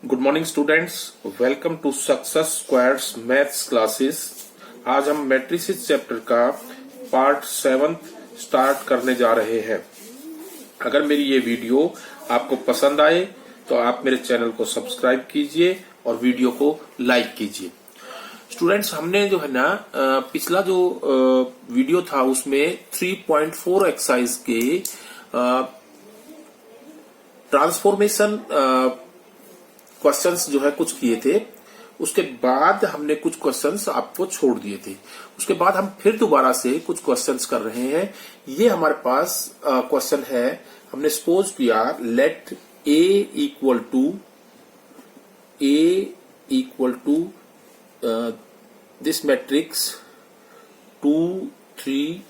Good morning students, welcome to success squares maths classes. आज हम matrices chapter का part 7 start करने जा रहे हैं। अगर मेरी ये वीडियो आपको पसंद आए तो आप मेरे चैनल को सब्सक्राइब कीजिए और वीडियो को लाइक कीजिए। स्टूडेंट्स, हमने जो है ना पिछला जो वीडियो था उसमें 3.4 एक्सरसाइज के ट्रांसफॉर्मेशन क्वेश्चंस जो है कुछ किए थे। उसके बाद हमने कुछ क्वेश्चंस आपको छोड़ दिए थे। उसके बाद हम फिर दोबारा से कुछ क्वेश्चंस कर रहे हैं। ये हमारे पास क्वेश्चन है। हमने सपोज किया let A equal to this matrix 2 3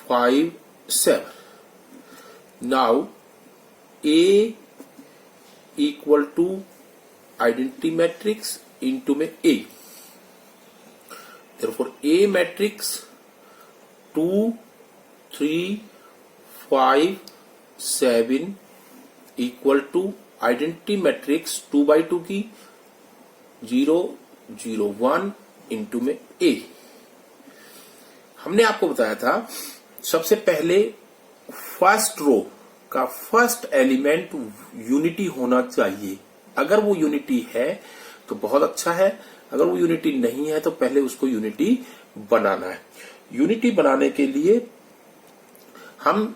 5 7। Now A equal to identity matrix into में A. Therefore A matrix 2 3 5 7 equal to identity matrix 2 by 2 की 0 0 1 into में A। हमने आपको बताया था सबसे पहले फर्स्ट रो का फर्स्ट एलिमेंट यूनिटी होना चाहिए। अगर वो यूनिटी है तो बहुत अच्छा है, अगर वो यूनिटी नहीं है तो पहले उसको यूनिटी बनाना है। यूनिटी बनाने के लिए हम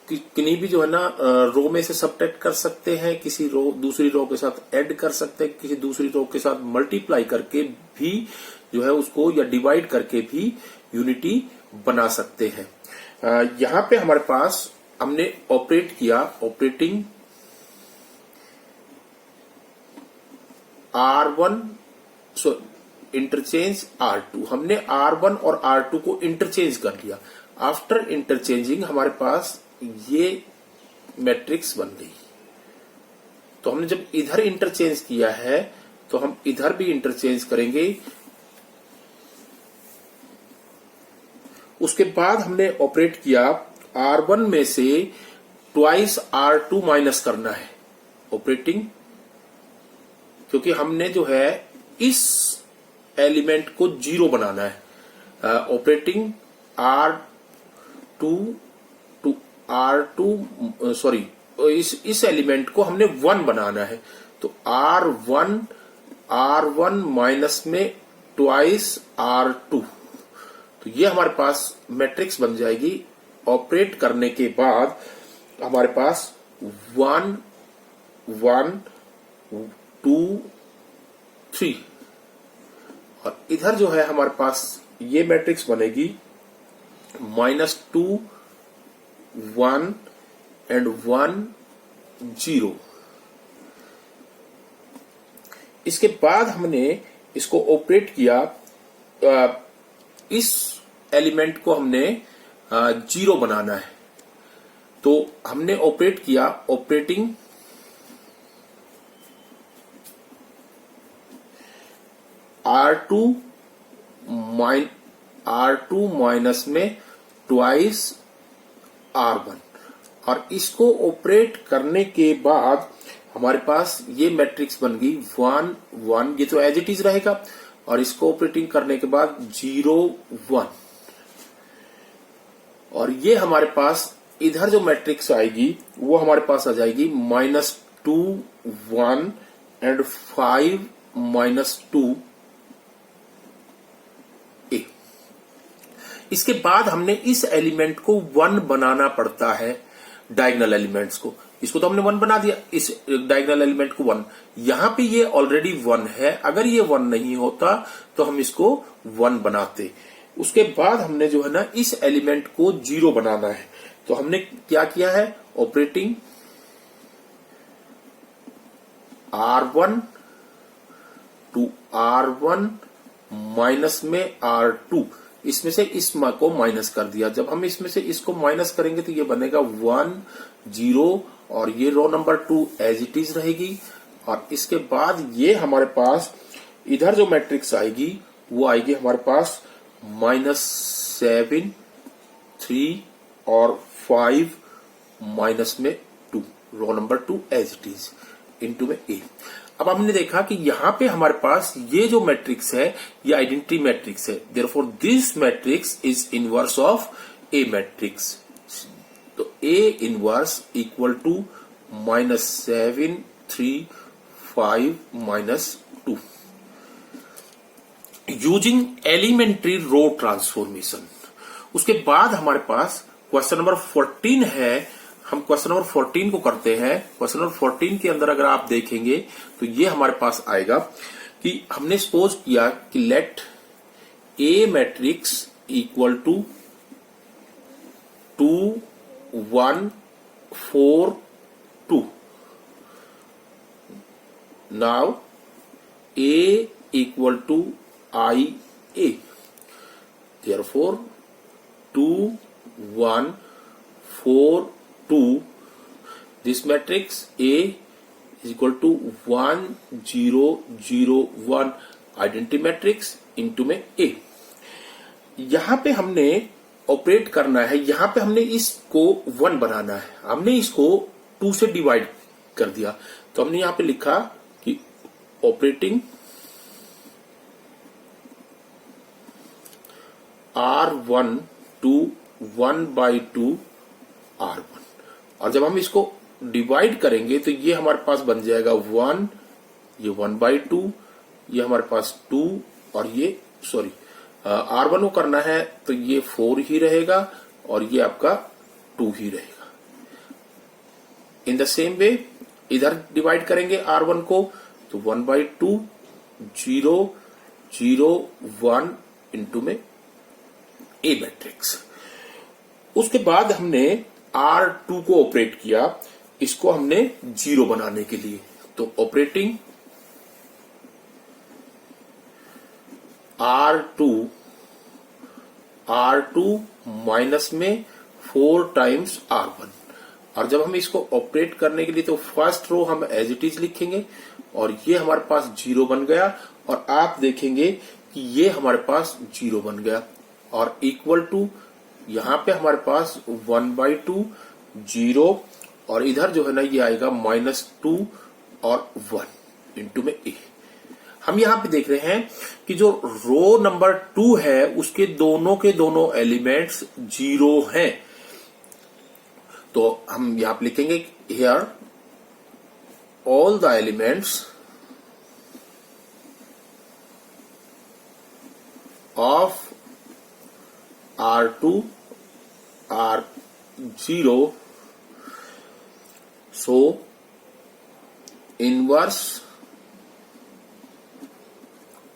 किन्हीं भी जो है ना रो में से सबट्रैक्ट कर सकते हैं, किसी रो दूसरी रो के साथ ऐड कर सकते हैं, किसी दूसरी रो के साथ मल्टीप्लाई करके भी जो है उसको या डिवाइड करके भी यूनिटी बना सकते हैं। यहाँ पे हमारे पास हमने ऑपरेट किया, ऑपरेटिंग R1 इंटरचेंज R2। हमने R1 और R2 को इंटरचेंज कर लिया। आफ्टर इंटरचेंजिंग हमारे पास ये मैट्रिक्स बन गई। तो हमने जब इधर इंटरचेंज किया है तो हम इधर भी इंटरचेंज करेंगे। उसके बाद हमने ऑपरेट किया R1 में से ट्वाइस R2 माइनस करना है ऑपरेटिंग, क्योंकि हमने जो है इस एलिमेंट को 0 बनाना है। Operating R2 to R2 sorry इस एलिमेंट को हमने 1 बनाना है। तो R1 माइनस में ट्वाइस R2। तो ये हमारे पास मैट्रिक्स बन जाएगी। ऑपरेट करने के बाद हमारे पास 1 1 2 3 और इधर जो है हमारे पास ये मैट्रिक्स बनेगी -2 1 एंड 1 0। इसके बाद हमने इसको ऑपरेट किया, इस एलिमेंट को हमने 0 बनाना है। तो हमने ऑपरेट किया ऑपरेटिंग R2 माइनस में ट्वाइस R1 और इसको ऑपरेट करने के बाद हमारे पास ये मैट्रिक्स बन गई 1 1। ये तो एज इट इज रहेगा। और इसको ऑपरेटिंग करने के बाद 0 1 और ये हमारे पास इधर जो मैट्रिक्स आएगी वो हमारे पास आ जाएगी -2 1 एंड 5 -2 A। इसके बाद हमने इस एलिमेंट को 1 बनाना पड़ता है, डायगोनल एलिमेंट्स को। इसको तो हमने 1 बना दिया, इस डायगोनल एलिमेंट को 1। यहां पे ये ऑलरेडी 1 है, अगर ये 1 नहीं होता तो हम इसको 1 बनाते। उसके बाद हमने जो है ना इस एलिमेंट को 0 बनाना है। तो हमने क्या किया है, operating R1 to R1 minus में R2। इसमें से इस को माइनस कर दिया। जब हम इसमें से इसको माइनस करेंगे तो ये बनेगा 1 0 और ये row number 2 as it is रहेगी। और इसके बाद ये हमारे पास इधर जो मैट्रिक्स आएगी वो आएगी हमारे पास -7 3 और 5 माइनस में 2, row number 2 as it is into में A। अब हमने देखा कि यहां पे हमारे पास ये जो मैट्रिक्स है ये आइडेंटिटी मैट्रिक्स है, therefore this matrix is inverse of A matrix. तो A inverse equal to -7 3 5 -2 using elementary row transformation. उसके बाद हमारे पास क्वेश्चन नंबर 14 है। हम क्वेश्चन नंबर 14 को करते हैं। क्वेश्चन नंबर 14 के अंदर अगर आप देखेंगे तो ये हमारे पास आएगा कि हमने सपोज किया कि let A matrix equal to 2 1 4 2। Now A equal to I A, therefore 2 1 4 2, this matrix A is equal to 1 0 0 1 identity matrix into में A। यहां पे हमने ऑपरेट करना है, यहां पे हमने इसको 1 बनाना है। हमने इसको 2 से डिवाइड कर दिया, तो हमने यहां पे लिखा कि ऑपरेटिंग R1 to 1/2 R1, और जब हम इसको डिवाइड करेंगे तो ये हमारे पास बन जाएगा 1, ये 1/2, ये हमारे पास 2, और ये सॉरी R1 को करना है तो ये 4 ही रहेगा और ये आपका 2 ही रहेगा। इन द सेम वे इधर डिवाइड करेंगे R1 को तो 1/2 0 0 1 इनटू में ए मैट्रिक्स। उसके बाद हमने R2 को ऑपरेट किया, इसको हमने 0 बनाने के लिए, तो ऑपरेटिंग R2 माइनस में 4 टाइम्स R1, और जब हम इसको ऑपरेट करने के लिए तो फर्स्ट रो हम एज इट इज लिखेंगे और ये हमारे पास 0 बन गया, और आप देखेंगे कि ये हमारे पास 0 बन गया, और इक्वल टू यहां पे हमारे पास 1/2 0, और इधर जो है ना ये आएगा -2 और 1 इनटू में ए। हम यहां पे देख रहे हैं कि जो रो नंबर 2 है उसके दोनों के दोनों एलिमेंट्स 0 हैं, तो हम यहां पे लिखेंगे here all the elements of R2 are 0, so inverse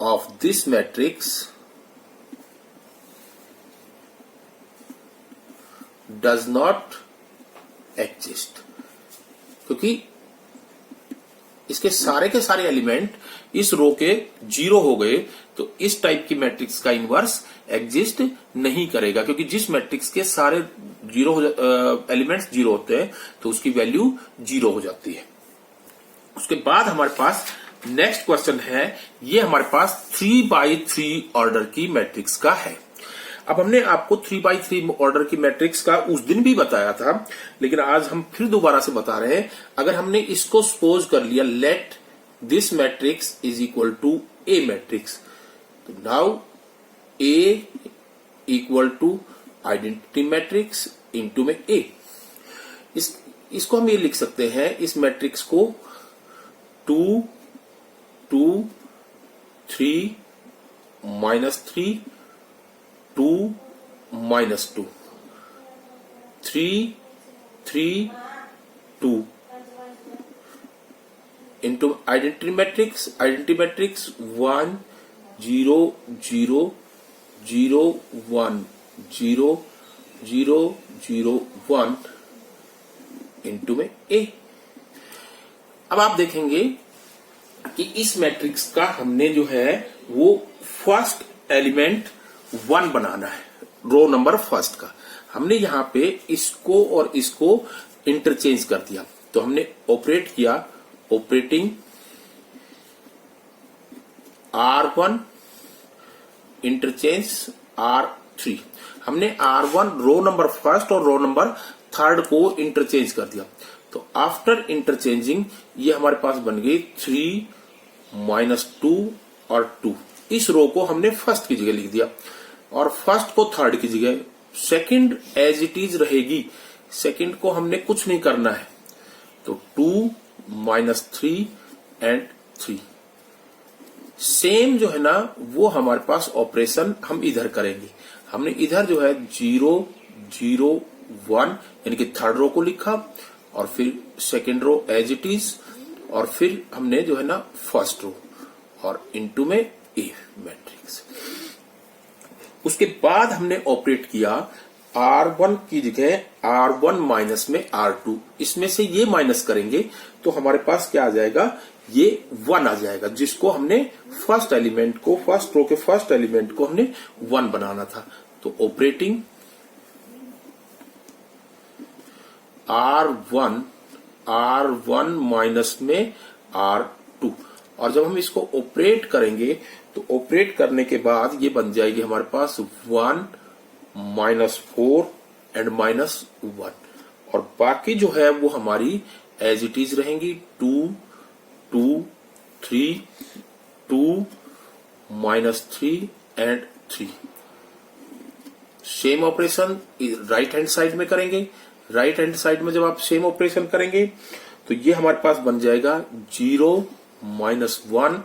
of this matrix does not exist, क्योंकि इसके सारे के सारे एलिमेंट इस रो के 0 हो गए, तो इस टाइप की मैट्रिक्स का इनवर्स एग्जिस्ट नहीं करेगा, क्योंकि जिस मैट्रिक्स के सारे एलिमेंट्स 0 होते हैं तो उसकी वैल्यू 0 हो जाती है। उसके बाद हमारे पास नेक्स्ट क्वेश्चन है, ये हमारे पास 3/3 ऑर्डर की मैट्रिक्स का है। अब हमने आपको 3/3 ऑर्डर की मैट्रिक्स का उस दिन भी बताया था, लेकिन आज हम फिर दोबारा से बता रहे हैं। अगर हमने इसको सपोज कर लिया let this matrix is equal to A matrix, तो now A equal to identity matrix into में ए। इसको हम ये लिख सकते हैं, इस मैट्रिक्स को 2 2 3 -3 2 -2 3 3 2 into identity matrix 1 0 0 0 1 0 0 0 1 into में A। अब आप देखेंगे कि इस मैट्रिक्स का हमने जो है वो फर्स्ट एलिमेंट 1 बनाना है, रो नंबर फर्स्ट का। हमने यहां पे इसको और इसको इंटरचेंज कर दिया, तो हमने ऑपरेट किया ऑपरेटिंग R1 इंटरचेंज R3। हमने R1 रो नंबर फर्स्ट और रो नंबर थर्ड को इंटरचेंज कर दिया। तो आफ्टर इंटरचेंजिंग ये हमारे पास बन गई 3 -2 और 2। इस रो को हमने फर्स्ट की जगह लिख दिया और फर्स्ट को थर्ड की जगह, सेकंड एज इट इज रहेगी, सेकंड को हमने कुछ नहीं करना है। तो 2 -3 एंड 3 सेम जो है ना वो हमारे पास ऑपरेशन हम इधर करेंगे। हमने इधर जो है 0 0 1 यानी कि थर्ड रो को लिखा और फिर second row as it is और फिर हमने जो है ना फर्स्ट रो और इनटू में ए मैट्रिक्स। उसके बाद हमने ऑपरेट किया R1 की जगह R1 माइनस में R2, इसमें से ये माइनस करेंगे तो हमारे पास क्या आ जाएगा, ये 1 आ जाएगा, जिसको हमने फर्स्ट एलिमेंट को, फर्स्ट रो के फर्स्ट एलिमेंट को हमने 1 बनाना था। तो ऑपरेटिंग R1 माइनस में R2, और जब हम इसको ऑपरेट करेंगे तो ऑपरेट करने के बाद ये बन जाएगी हमारे पास 1 -4 एंड -1, और बाकी जो है वो हमारी एज इट इज रहेंगी 2 2 3 2 -3 and 3। Same operation right hand side में करेंगे। राइट हैंड साइड में जब आप सेम ऑपरेशन करेंगे तो ये हमारे पास बन जाएगा 0 -1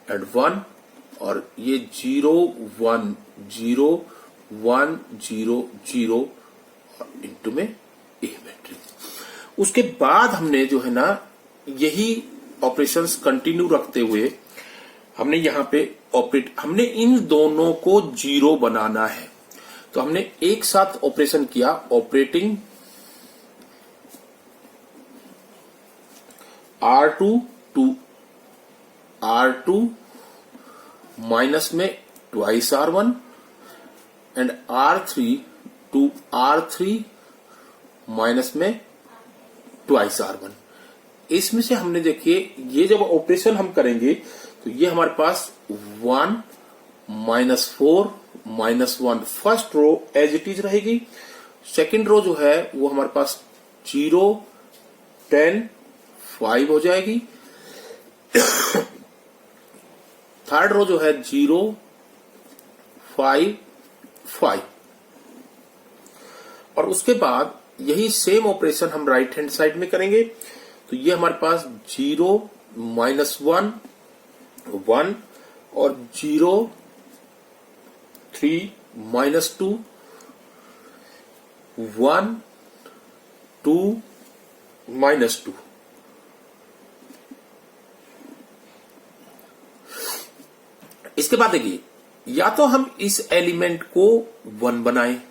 एंड 1, और ये 0 1 0 1 0 0 और इनटू में ए मैट्रिक्स। उसके बाद हमने जो है ना यही ऑपरेशंस कंटिन्यू रखते हुए हमने यहां पे हमने इन दोनों को 0 बनाना है। तो हमने एक साथ ऑपरेशन किया, operating R2 to R2 minus में twice R1 and R3 to R3 minus में ट्वाइस R1। इसमें से हमने देखिए ये जब ऑपरेशन हम करेंगे तो ये हमारे पास 1 -4 -1 first row as it is रहेगी। सेकंड रो जो है वो हमारे पास 0 10 5 हो जाएगी। थर्ड रो जो है 0 5 5, और उसके बाद यही सेम ऑपरेशन हम राइट हैंड साइड में करेंगे। तो ये हमारे पास 0 -1 1 और 0 3 -2 1 2 -2। इसके बाद देखिए, या तो हम इस एलिमेंट को 1 बनाएं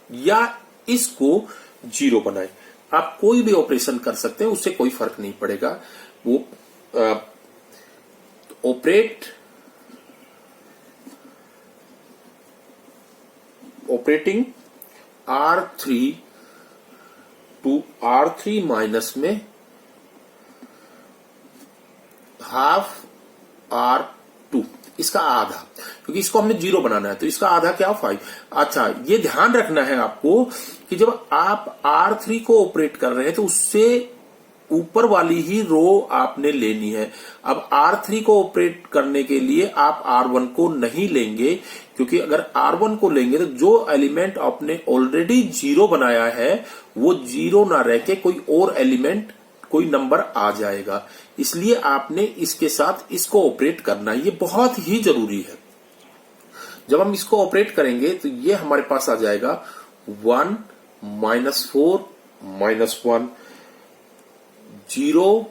या इसको 0 बनाएं। आप कोई भी ऑपरेशन कर सकते हैं, उससे कोई फर्क नहीं पड़ेगा। वो operating R3 to R3 minus में हाफ R2, इसका आधा, क्योंकि इसको हमने 0 बनाना है तो इसका आधा क्या 5। अच्छा, ये ध्यान रखना है आपको कि जब आप R3 को ऑपरेट कर रहे हैं तो उससे ऊपर वाली ही रो आपने लेनी है। अब R3 को ऑपरेट करने के लिए आप R1 को नहीं लेंगे, क्योंकि अगर R1 को लेंगे तो जो एलिमेंट आपने ऑलरेडी 0 बनाया है वो 0 ना रह के कोई और एलिमेंट, कोई नंबर आ जाएगा। इसलिए आपने इसके साथ इसको ऑपरेट करना, ये बहुत ही जरूरी है। जब हम इसको ऑपरेट करेंगे तो ये हमारे पास आ जाएगा 1 -4 -1 0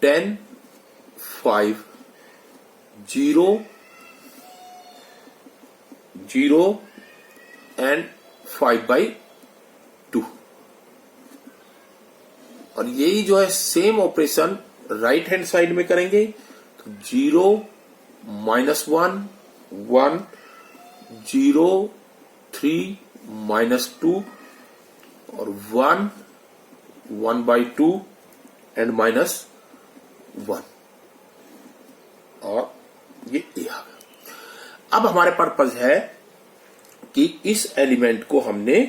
10 5 0 0 एंड 5/2। और यही जो है same operation right hand side में करेंगे। तो 0 -1 1 0 3 -2 और 1 1/2 एंड -1, और ये आ गया। अब हमारे पर्पज है कि इस एलिमेंट को हमने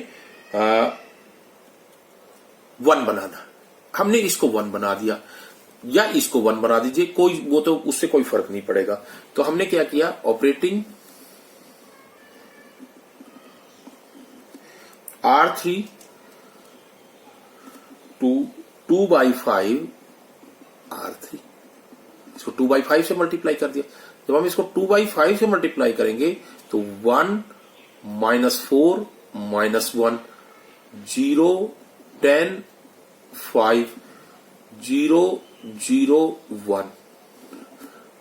1 बनाना। हमने इसको 1 बना दिया या इसको 1 बना दीजिए, कोई वो तो उससे कोई फर्क नहीं पड़ेगा। तो हमने क्या किया, ऑपरेटिंग R3 टू 2/5 R3, इसको 2/5 से मल्टीप्लाई कर दिया। जब हम इसको 2/5 से मल्टीप्लाई करेंगे तो 1 -4 -1 0 10 5 0 0 1,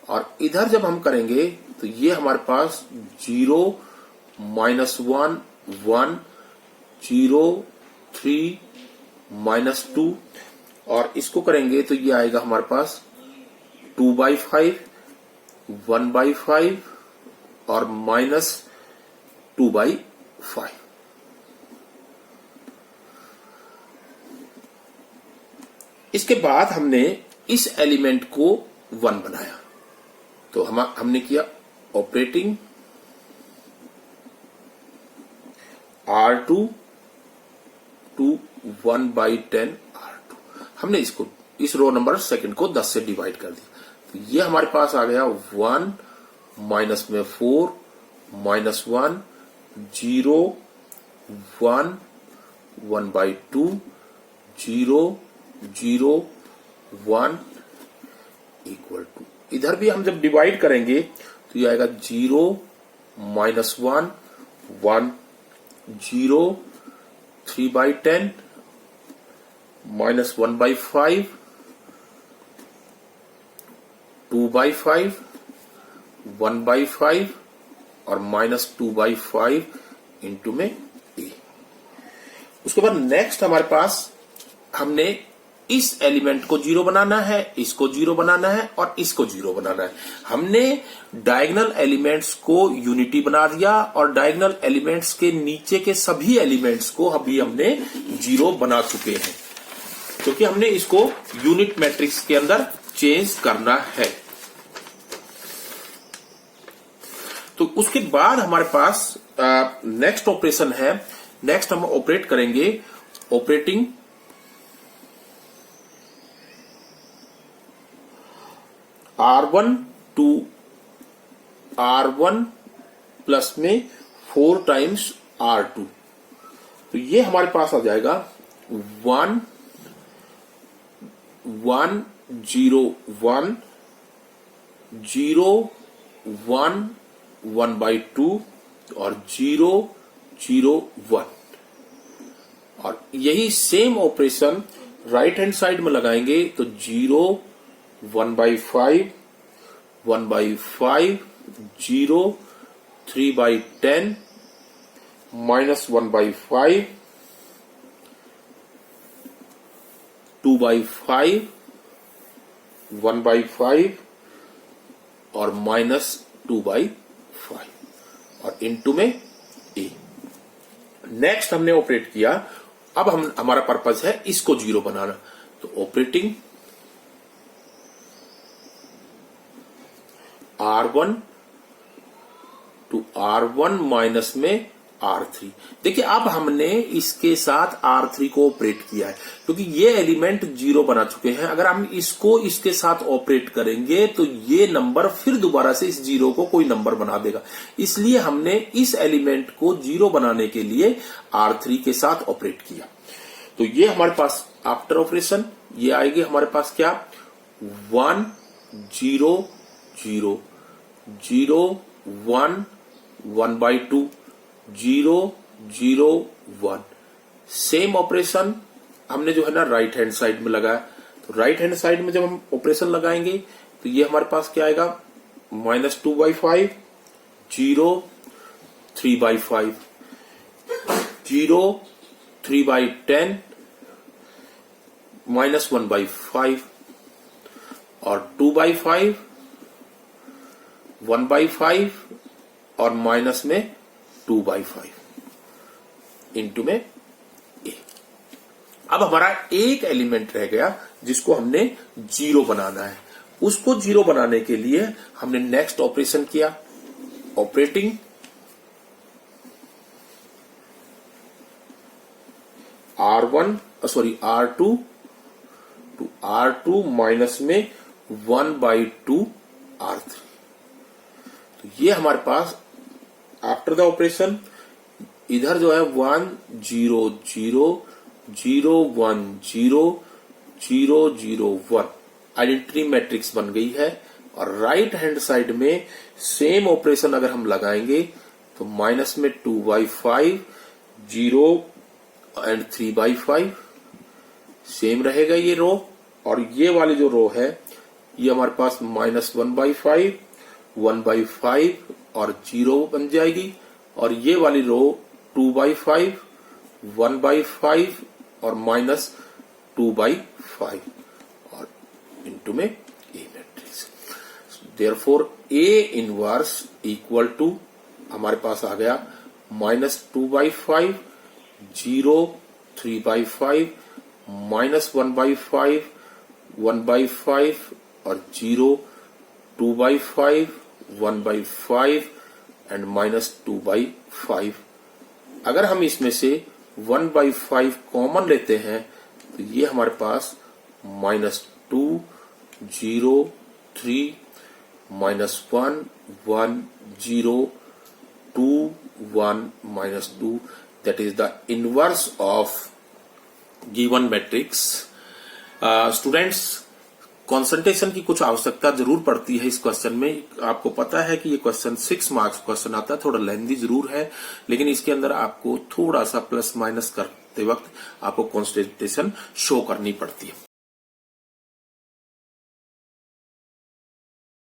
और इधर जब हम करेंगे तो ये हमारे पास 0 -1 1 0 3 -2, और इसको करेंगे तो ये आएगा हमारे पास 2/5 1/5 और -2/5। इसके बाद हमने इस एलिमेंट को 1 बनाया। तो हमने किया ऑपरेटिंग R2 टू 1/10 R2। हमने इसको इस रो नंबर सेकंड को 10 से डिवाइड कर दिया। तो ये हमारे पास आ गया 1 माइनस में 4 -1 0 1 1/2 0 0 1 इक्वल टू, इधर भी हम जब डिवाइड करेंगे तो ये आएगा 0 -1 1 0 3/10 -1/5 2/5 1/5 और -2/5 इंटू में ए। उसके बाद नेक्स्ट हमारे पास हमने इस एलिमेंट को 0 बनाना है, इसको 0 बनाना है और इसको 0 बनाना है। हमने डायगोनल एलिमेंट्स को यूनिटी बना दिया और डायगोनल एलिमेंट्स के नीचे के सभी एलिमेंट्स को अभी हमने 0 बना चुके हैं, क्योंकि हमने इसको यूनिट मैट्रिक्स के अंदर चेंज करना है। तो उसके बाद हमारे पास नेक्स्ट ऑपरेशन है। नेक्स्ट हम ऑपरेट करेंगे operating R1 to R1 plus में 4 टाइम्स R2। तो ये हमारे पास आ जाएगा 1 1 0 1 0 1 1/2 और 0 0 1, और यही same operation right hand side में लगाएंगे तो 0 1/5 1/5 0 3/10 -1/5 2/5 1/5 और -2/5 और इनटू में ए। नेक्स्ट हमने ऑपरेट किया। अब हमारा पर्पस है इसको 0 बनाना। तो operating R1 to R1 minus में R3। देखिए अब हमने इसके साथ R3 को ऑपरेट किया है, क्योंकि ये एलिमेंट 0 बना चुके हैं। अगर हम इसको इसके साथ ऑपरेट करेंगे तो ये नंबर फिर दोबारा से इस 0 को कोई नंबर बना देगा। इसलिए हमने इस एलिमेंट को 0 बनाने के लिए R3 के साथ ऑपरेट किया। तो ये हमारे पास आफ्टर ऑपरेशन ये आएगी हमारे पास क्या 1 0 0 0 1 1/2 0 0 1। सेम ऑपरेशन हमने जो है ना राइट हैंड साइड में लगाया। तो राइट हैंड साइड में जब हम ऑपरेशन लगाएंगे तो ये हमारे पास क्या आएगा -2/5 0 3/5 0 3/10 -1/5 और 2/5 1/5 और माइनस में 2/5 इंटू में ए। अब हमारा एक एलिमेंट रह गया जिसको हमने 0 बनाना है। उसको 0 बनाने के लिए हमने नेक्स्ट ऑपरेशन किया operating R1 sorry R2 to R2 minus में 1/2 R3। तो ये हमारे पास आफ्टर द ऑपरेशन इधर जो है 1 0 0 0 1 0 0 0 1 आइडेंटिटी मैट्रिक्स बन गई है। और राइट हैंड साइड में सेम ऑपरेशन अगर हम लगाएंगे तो माइनस में 2/5 0 एंड 3/5 सेम रहेगा ये रो। और ये वाली जो रो है ये हमारे पास माइनस 1/5 1/5 और 0 बन जाएगी। और ये वाली रो 2/5 1/5 और माइनस 2/5 और इनटू में A matrix. Therefore A inverse equal to हमारे पास आ गया माइनस 2/5 0 3/5 माइनस 1/5 1/5 और 0 2/5 1/5 एंड माइनस 2/5। अगर हम इसमें से 1/5 कॉमन लेते हैं तो ये हमारे पास minus 2 0 3 minus 1 1 0 2 1 minus 2 that is the inverse of given matrix. Students, concentration की कुछ आवश्यकता जरूर पड़ती है इस क्वेश्चन में। आपको पता है कि ये क्वेश्चन 6 मार्क्स क्वेश्चन आता है, थोड़ा लेंथी जरूर है, लेकिन इसके अंदर आपको थोड़ा सा प्लस माइनस करते वक्त आपको कंसंट्रेशन शो करनी पड़ती है।